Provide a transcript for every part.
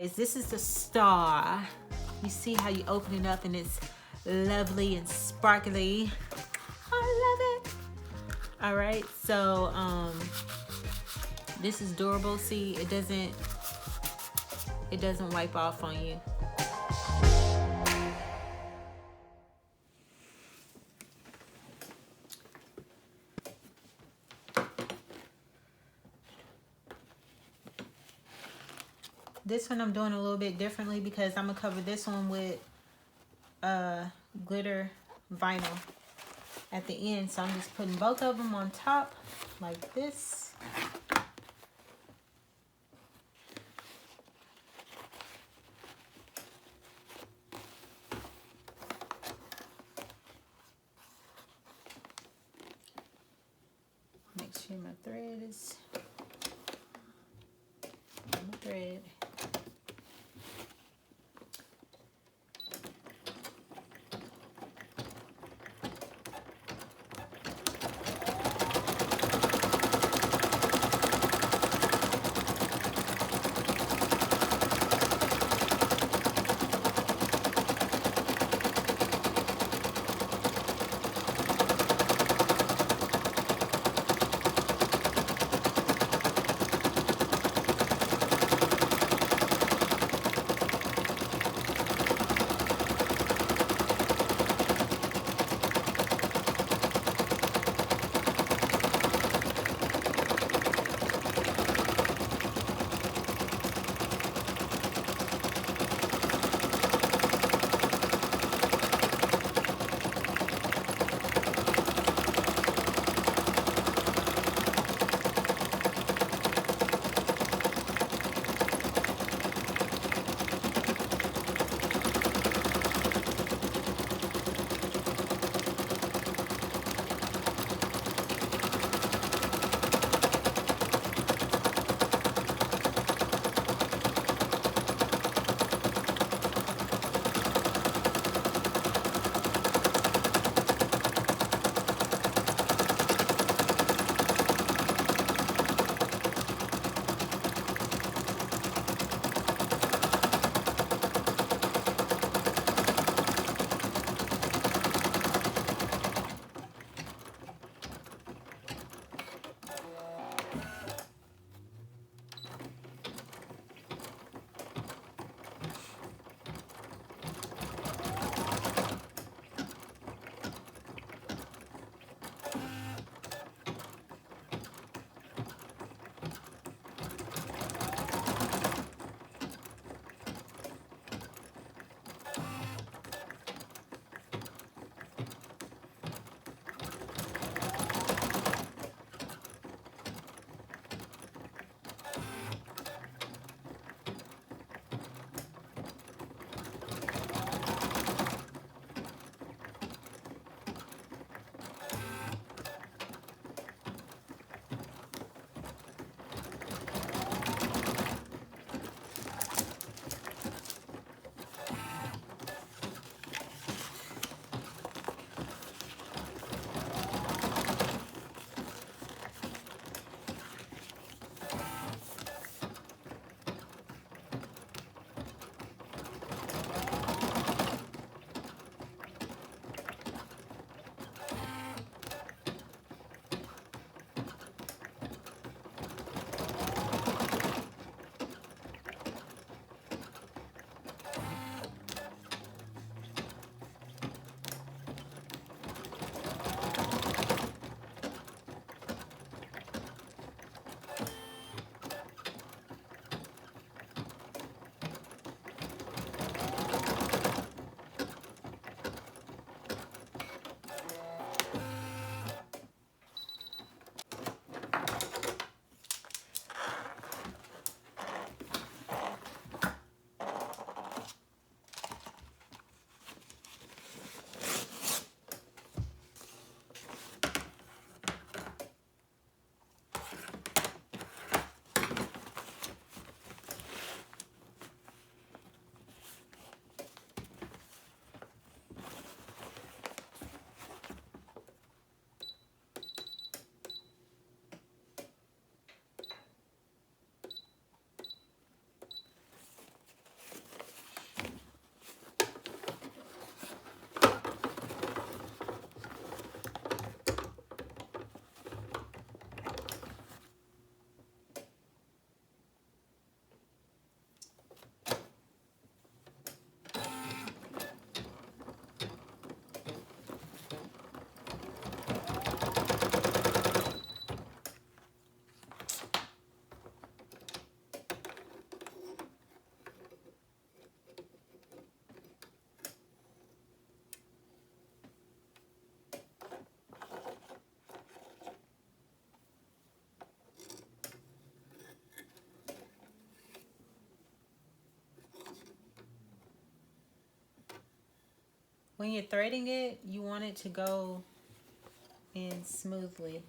This is the star. You see how you open it up and it's lovely and sparkly. I love it. All right, so this is durable. See, it doesn't wipe off on you. This one I'm doing a little bit differently because I'm gonna cover this one with glitter vinyl at the end. So I'm just putting both of them on top like this. Make sure my thread is on the thread. When you're threading it, you want it to go in smoothly.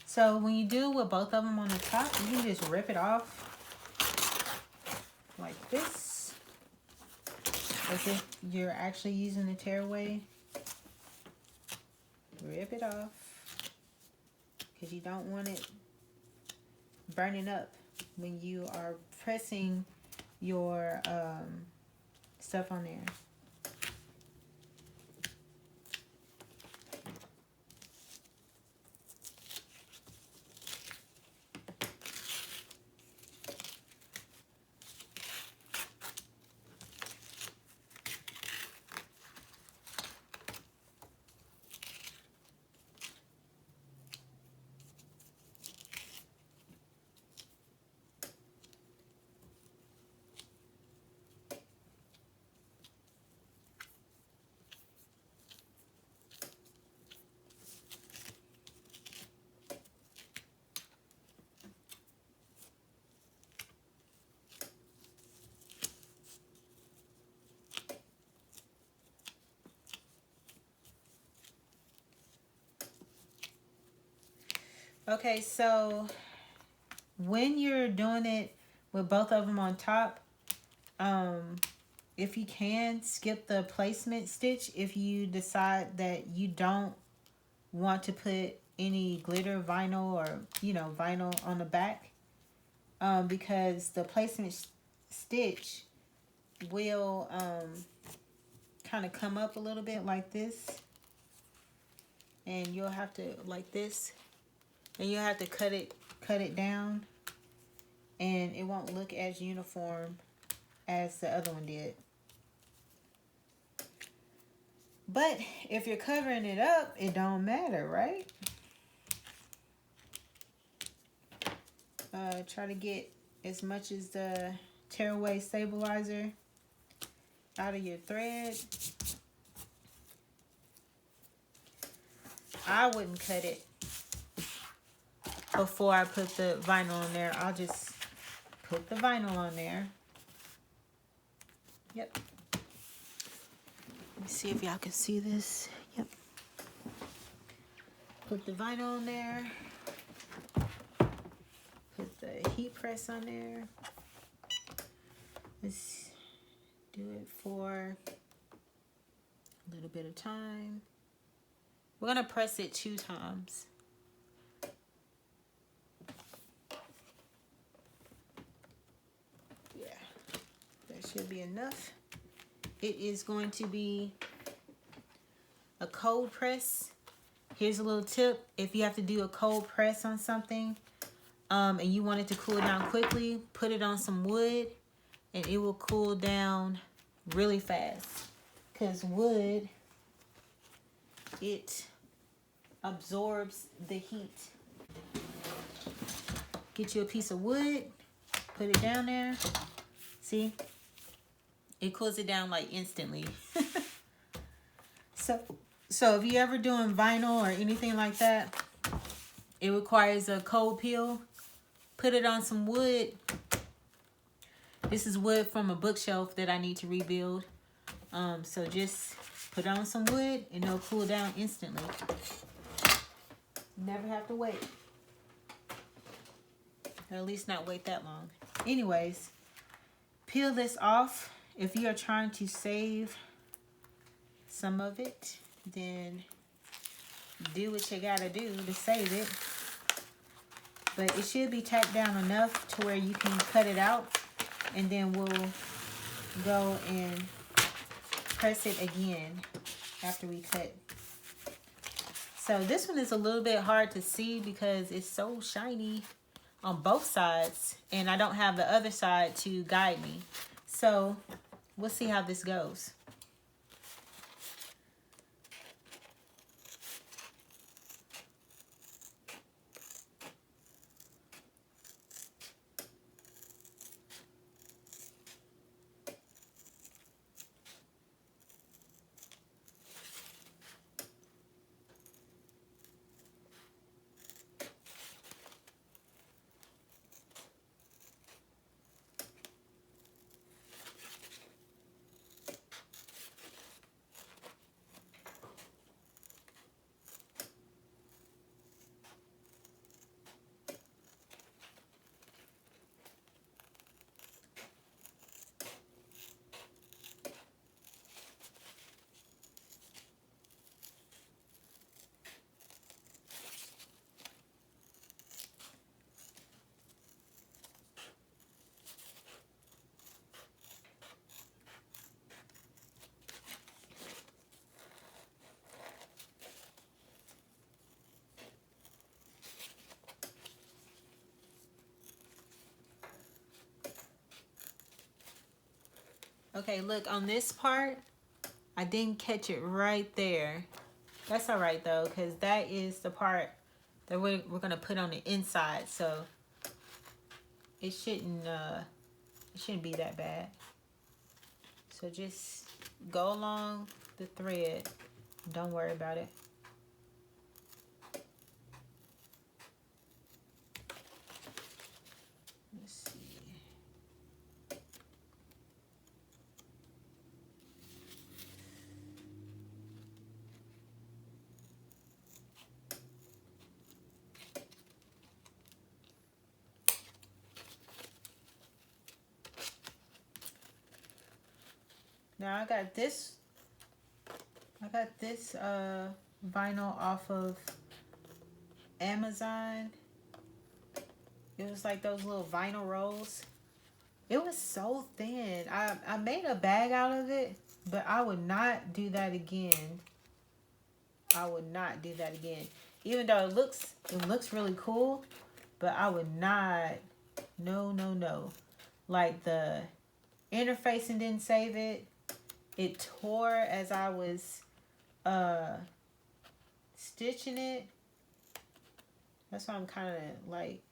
So when you do with both of them on the top, you can just rip it off like this, as if you're actually using the tearaway. Rip it off, because you don't want it burning up when you are pressing your stuff on there. Okay, so when you're doing it with both of them on top, if you can, skip the placement stitch if you decide that you don't want to put any glitter vinyl or, you know, vinyl on the back, because the placement stitch will kind of come up a little bit like this, and you'll have to, like this, and you'll have to cut it down, and it won't look as uniform as the other one did. But if you're covering it up, it don't matter, right? Try to get as much as the tearaway stabilizer out of your thread. I wouldn't cut it before I put the vinyl on there. I'll just put the vinyl on there. Yep. Let me see if y'all can see this. Yep. Put the vinyl on there. Put the heat press on there. Let's do it for a little bit of time. We're going to press it 2 times. Yeah, that should be enough. It is going to be a cold press. Here's a little tip. If you have to do a cold press on something, and you want it to cool down quickly, put it on some wood and it will cool down really fast. Because wood, it absorbs the heat. Get you a piece of wood, put it down there. See? It cools it down like instantly. So if you're ever doing vinyl or anything like that, it requires a cold peel. Put it on some wood. This is wood from a bookshelf that I need to rebuild. So just put on some wood and it'll cool down instantly. Never have to wait. Or at least not wait that long. Anyways, peel this off. If you are trying to save some of it, then do what you gotta do to save it. But it should be tacked down enough to where you can cut it out, and then we'll go and press it again after we cut. So this one is a little bit hard to see because it's so shiny on both sides, and I don't have the other side to guide me. So we'll see how this goes. Okay, look, on this part, I didn't catch it right there. That's all right, though, because that is the part that we're going to put on the inside. So it shouldn't be that bad. So just go along the thread. Don't worry about it. Let's see. Now I got this vinyl off of Amazon. It was like those little vinyl rolls. It was so thin. I made a bag out of it, but I would not do that again. I would not do that again. Even though it looks really cool, but I would not. No. Like the interfacing didn't save it. It tore as I was stitching it. That's why I'm kind of like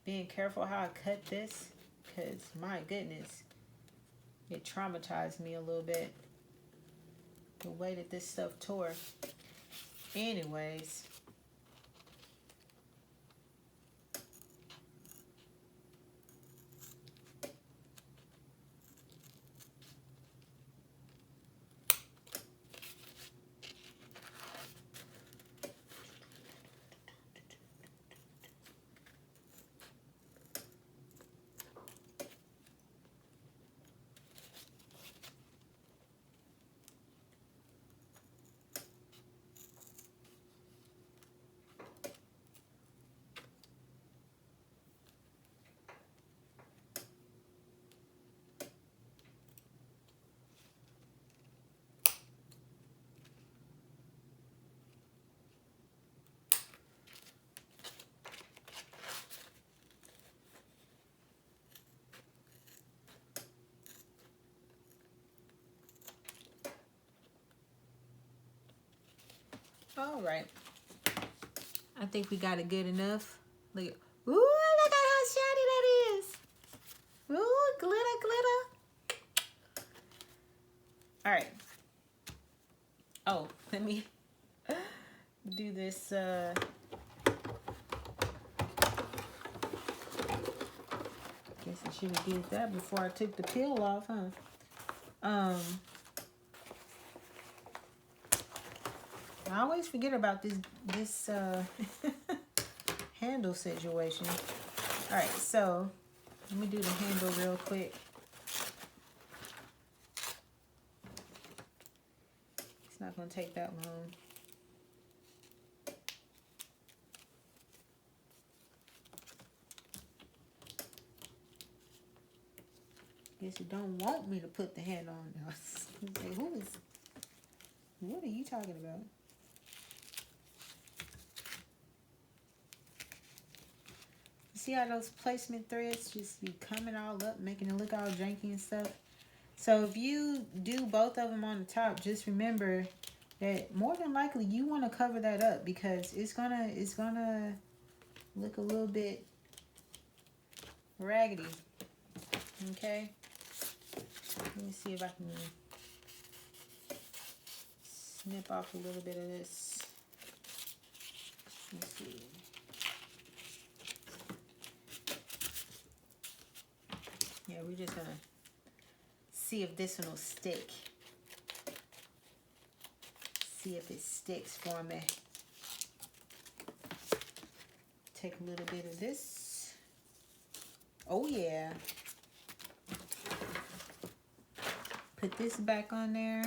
being careful how I cut this, because my goodness, it traumatized me a little bit, the way that this stuff tore. Anyways, all right. I think we got it good enough. Look at, ooh, look at how shiny that is. Ooh, glitter. All right. Oh, let me do this. Guess I should have did that before I took the peel off, huh? I always forget about this handle situation. All right, so let me do the handle real quick. It's not gonna take that long. Guess you don't want me to put the handle on now. Like, what are you talking about? See how those placement threads just be coming all up, making it look all janky and stuff? So if you do both of them on the top, just remember that more than likely you want to cover that up, because it's gonna look a little bit raggedy. Okay? Let me see if I can snip off a little bit of this. Let's see. Yeah, we're just gonna see if this one will stick. See if it sticks for me. Take a little bit of this. Oh yeah. Put this back on there.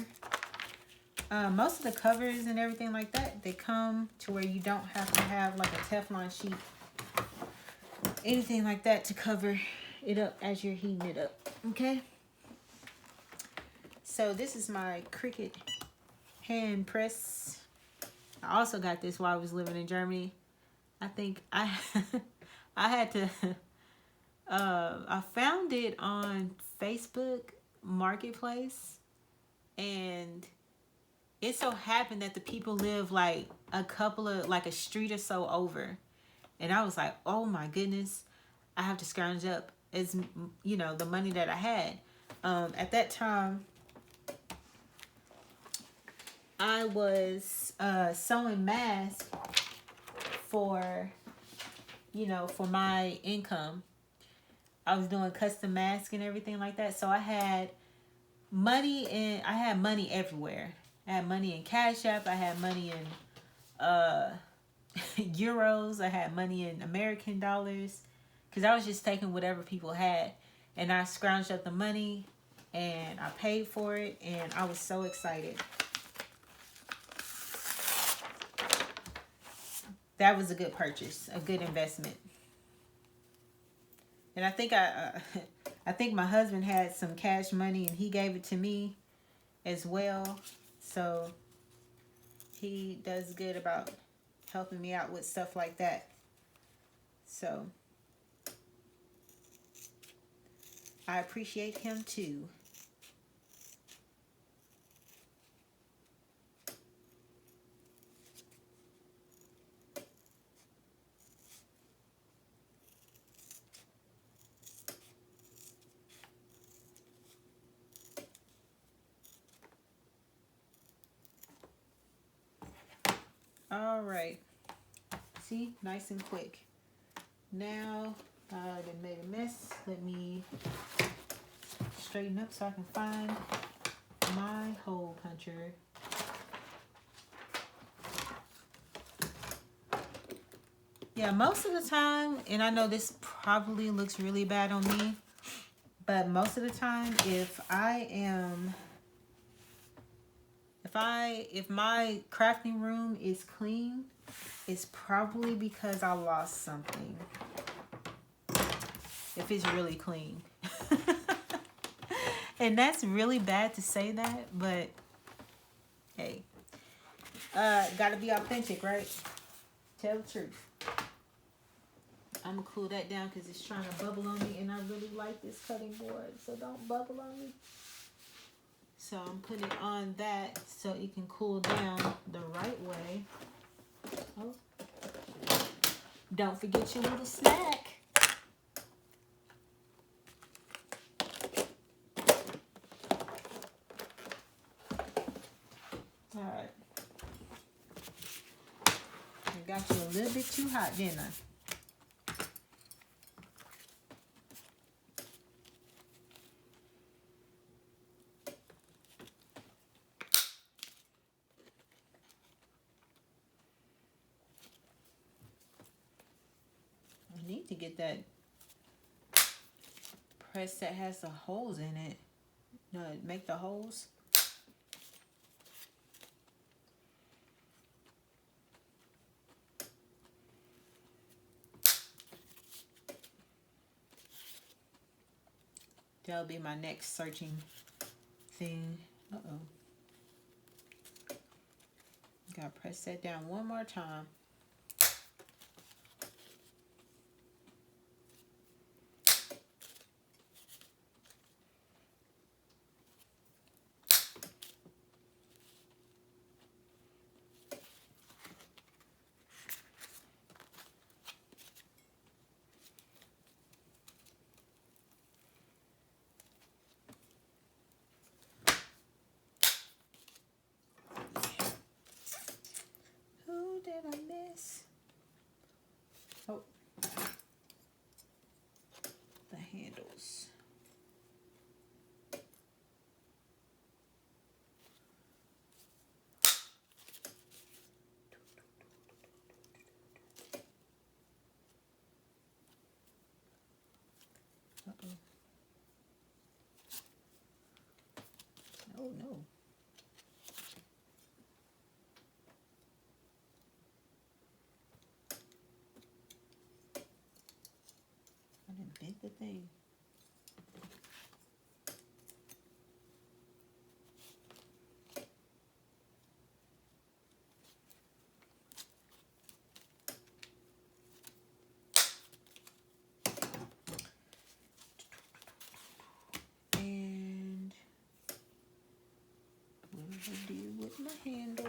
Most of the covers and everything like that, they come to where you don't have to have like a Teflon sheet, anything like that, to cover it up as you're heating it up. Okay, so this is my Cricut hand press. I also got this while I was living in Germany. I think I had to I found it on Facebook Marketplace, and it so happened that the people live like a street or so over, and I was like, oh my goodness, I have to scrounge up, as you know, the money that I had. At that time, I was sewing masks for, you know, for my income. I was doing custom masks and everything like that. So I had money, and I had money everywhere. I had money in Cash App. I had money in euros. I had money in American dollars, because I was just taking whatever people had, and I scrounged up the money, and I paid for it, and I was so excited. That was a good purchase, a good investment. And I think I think my husband had some cash money, and he gave it to me as well. So he does good about helping me out with stuff like that. So I appreciate him too. All right. See, nice and quick. Now I done made a mess. Let me straighten up so I can find my hole puncher. Yeah, most of the time, and I know this probably looks really bad on me, but most of the time, if my crafting room is clean, it's probably because I lost something. If it's really clean. And that's really bad to say that, but hey, gotta be authentic, right? Tell the truth. I'm gonna cool that down because it's trying to bubble on me, and I really like this cutting board, so don't bubble on me. So I'm putting it on that so it can cool down the right way. Oh, don't forget your little snack. All right. I got you a little bit too hot, didn't I? I need to get that press that has the holes in it. No, make the holes. That'll be my next searching thing. Uh-oh. Gotta press that down one more time. Who did I miss? Oh, the handles. Uh-oh. Oh, no. I didn't bend the thing. And what do I do with my handle?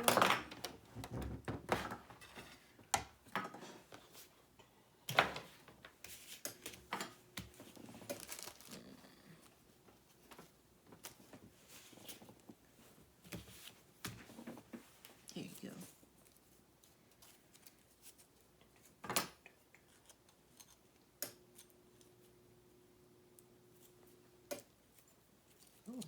Here you go. Oh.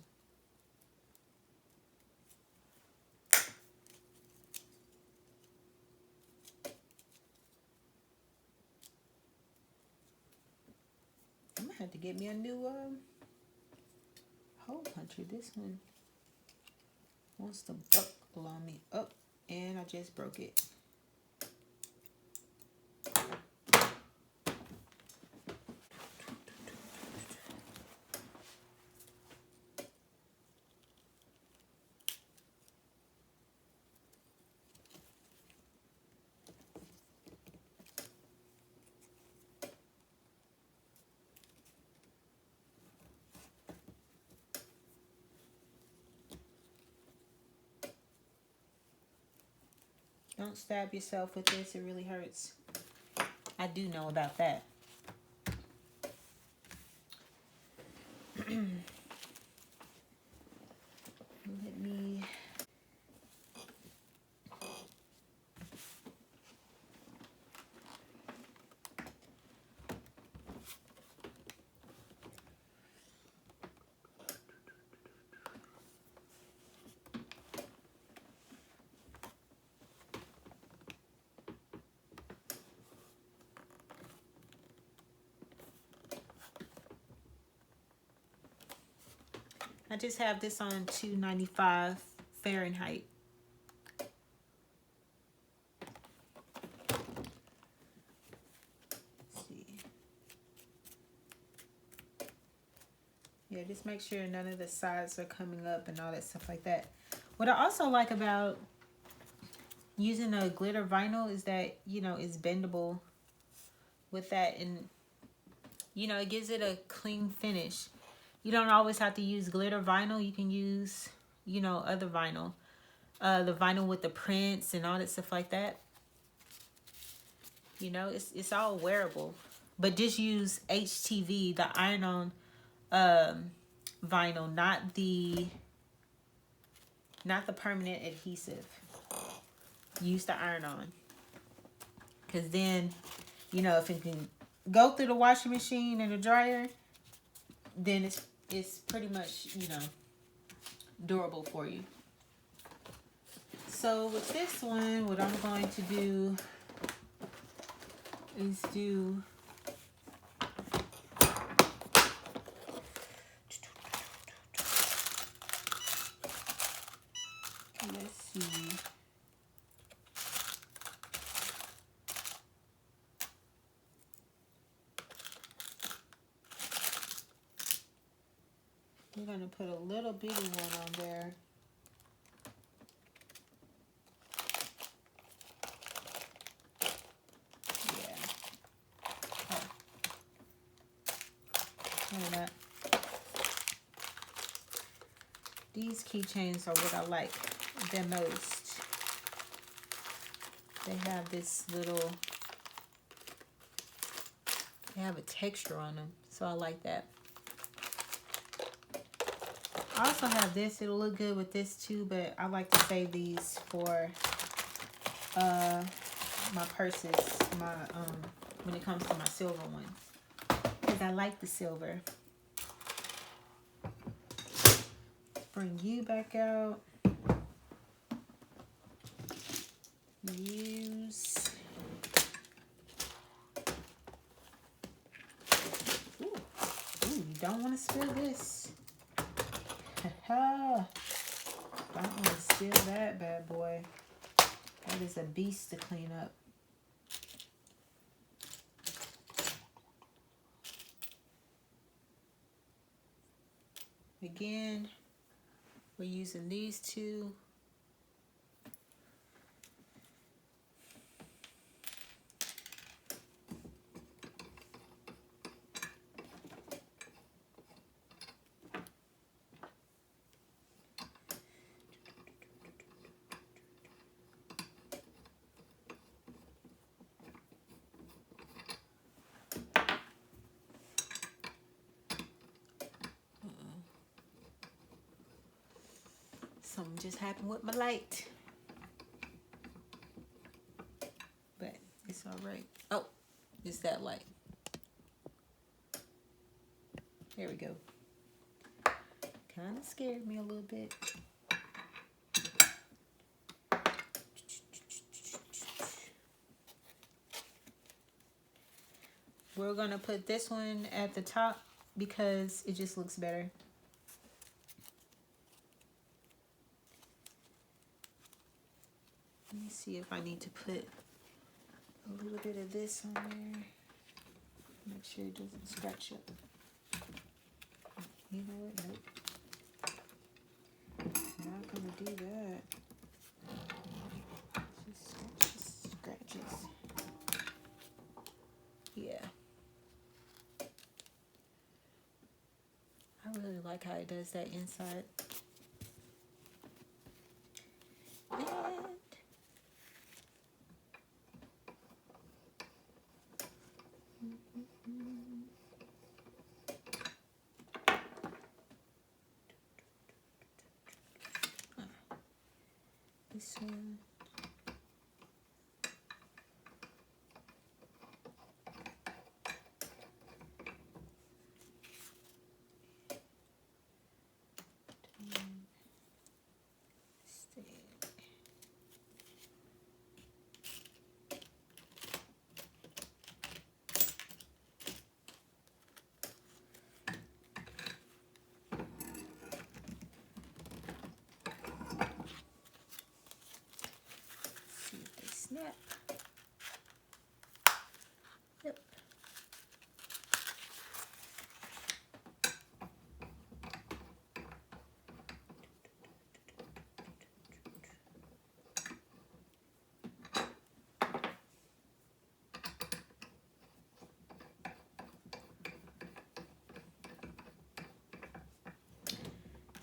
I'm gonna have to get me a new hole puncher. This one wants to buckle on me. Oh, and I just broke it. Don't stab yourself with this. It really hurts. I do know about that. Let me... I just have this on 295 Fahrenheit. Let's see. Yeah, just make sure none of the sides are coming up and all that stuff like that. What I also like about using a glitter vinyl is that, you know, it's bendable with that, and, you know, it gives it a clean finish. You don't always have to use glitter vinyl. You can use, you know, other vinyl. The vinyl with the prints and all that stuff like that. You know, it's all wearable. But just use HTV, the iron-on vinyl, not the permanent adhesive. Use the iron-on. Because then, you know, if it can go through the washing machine and the dryer, then it's pretty much, you know, durable for you. So with this one, what I'm going to do is do let's see. We're going to put a little bitty one on there. Yeah. Oh. Look at that. These keychains are what I like the most. They have this little, they have a texture on them, so I like that. I also have this. It'll look good with this too, but I like to save these for my purses, my when it comes to my silver ones, because I like the silver. Bring you back out. Use. Ooh, you don't want to spill this. Don't want to steal that bad boy. That is a beast to clean up. Again, we're using these two. Something just happened with my light. But it's all right. Oh, it's that light. There we go. Kind of scared me a little bit. We're going to put this one at the top because it just looks better. if I need to put a little bit of this on there. Make sure it doesn't scratch up. You know what? Nope. Not gonna do that. Just scratches. Yeah. I really like how it does that inside. And this one. See if they snap. Yep.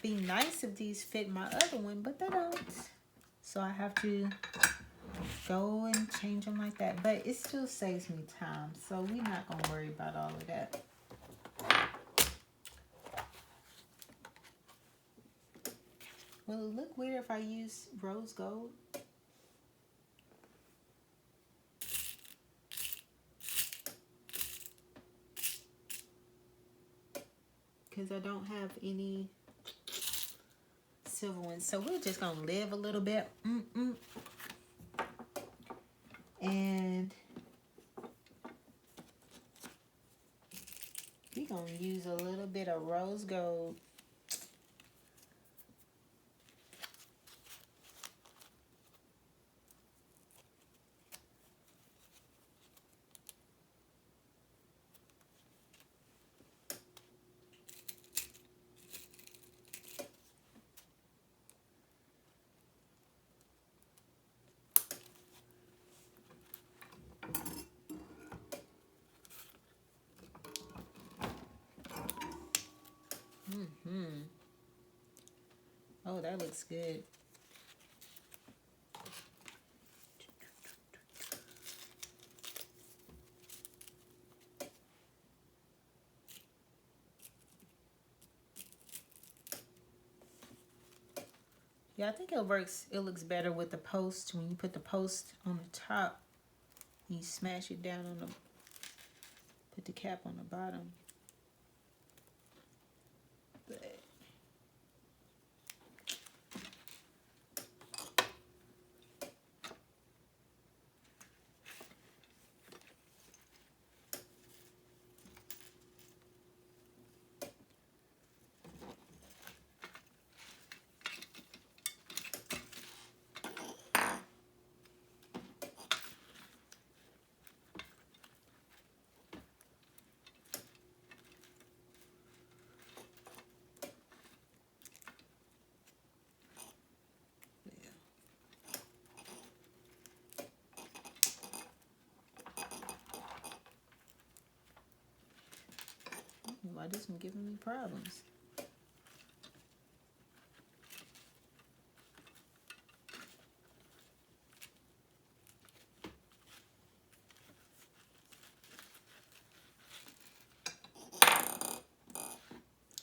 Be nice if these fit my other one, but they don't. So I have to go and change them like that. But it still saves me time, so we're not gonna worry about all of that. Will it look weird if I use rose gold? Because I don't have any silver ones. So we're just gonna live a little bit. And we're gonna use a little bit of rose gold. Oh, that looks good. Yeah, I think it works. It looks better with the post. When you put the post on the top, you smash it down on the, put the cap on the bottom. But why this one giving me problems?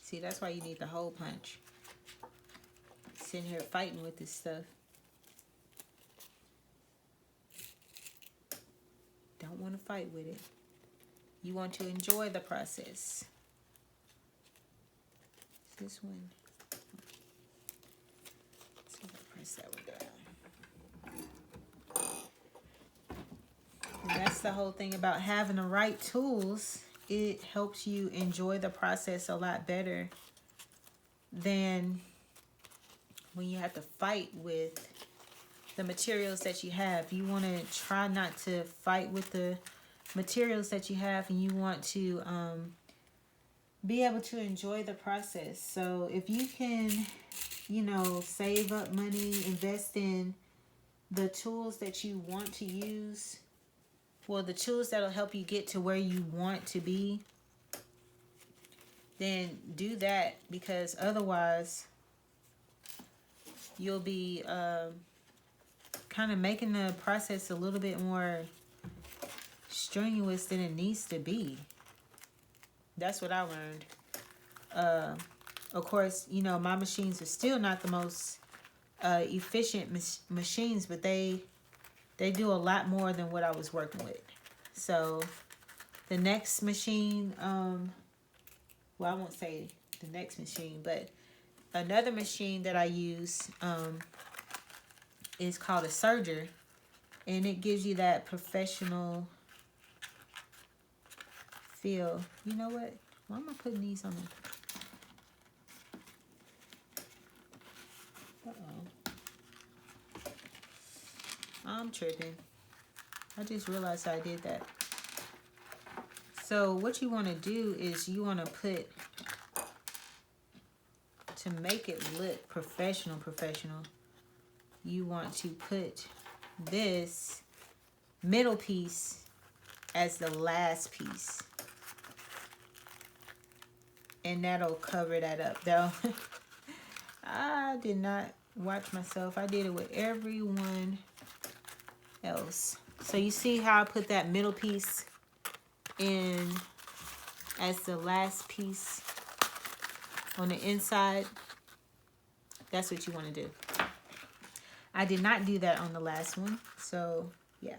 See, that's why you need the hole punch. Sitting here fighting with this stuff. Don't want to fight with it. You want to enjoy the process. This one. So I press that one down. And that's the whole thing about having the right tools. It helps you enjoy the process a lot better than when you have to fight with the materials that you have. You want to try not to fight with the materials that you have, and you want to be able to enjoy the process. So if you can, you know, save up money, invest in the tools that you want to use, well, the tools that'll help you get to where you want to be, then do that, because otherwise you'll be kind of making the process a little bit more strenuous than it needs to be. That's what I learned. Of course, you know, my machines are still not the most efficient machines, but they do a lot more than what I was working with. So the next machine, well, I won't say the next machine, but another machine that I use is called a serger, and it gives you that professional feel. You know what? Why am I putting these on? I'm tripping. I just realized I did that. So what you want to do is you want to put, to make it look professional, you want to put this middle piece as the last piece. And that'll cover that up. Though I did not watch myself. I did it with everyone else. So you see how I put that middle piece in as the last piece on the inside? That's what you want to do. I did not do that on the last one, so yeah.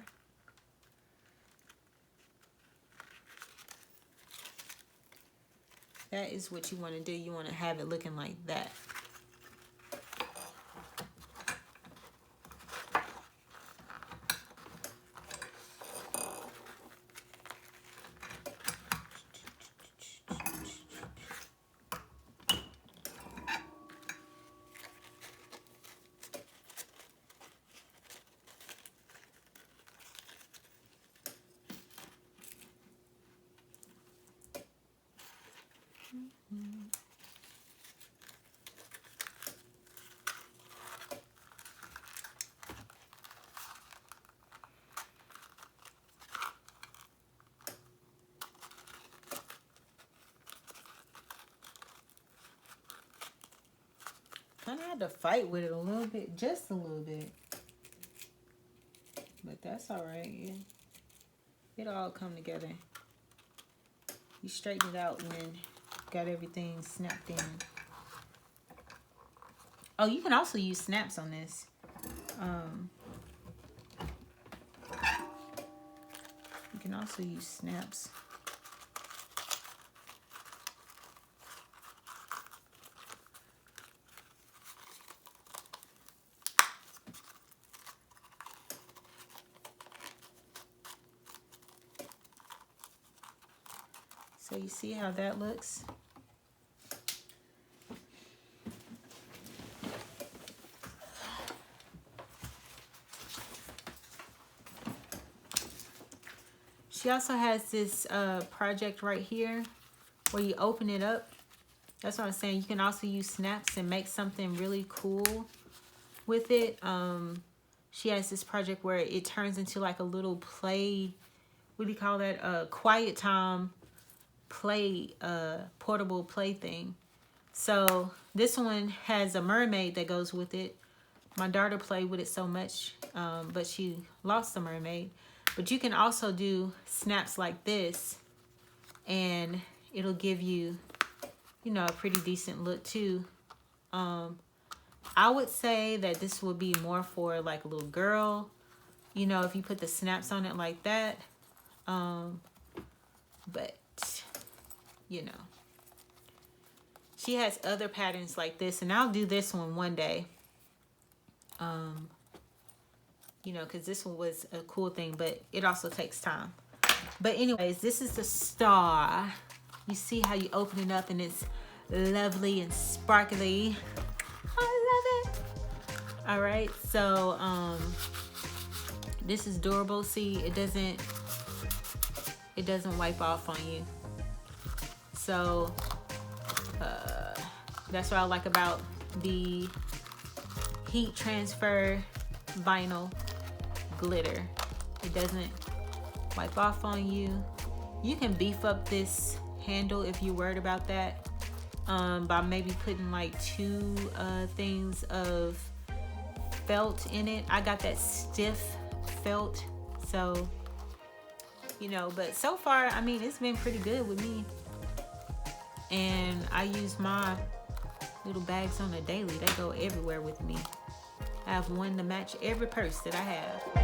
That is what you want to do. You want to have it looking like that. Kind of had to fight with it a little bit, just a little bit. But that's all right. It'll all come together. You straighten it out when got everything snapped in. Oh, you can also use snaps on this. You can also use snaps. So you see how that looks? She also has this project right here where you open it up. That's what I'm saying. You can also use snaps and make something really cool with it. She has this project where it turns into like a little play. What do you call that? Quiet time play, portable play thing. So this one has a mermaid that goes with it. My daughter played with it so much, but she lost the mermaid. But you can also do snaps like this, and it'll give you, you know, a pretty decent look too. I would say that this would be more for like a little girl, you know, if you put the snaps on it like that. But you know, she has other patterns like this, and I'll do this one day. You know, because this one was a cool thing, but it also takes time. But anyways, this is the star. You see how you open it up and it's lovely and sparkly. I love it. All right, so this is durable. See, it doesn't wipe off on you. So that's what I like about the heat transfer vinyl glitter. It doesn't wipe off on you. You can beef up this handle if you're worried about that, by maybe putting like 2 things of felt in it. I got that stiff felt, so you know, but so far, I mean, it's been pretty good with me. And I use my little bags on a daily. They go everywhere with me. I have one to match every purse that I have.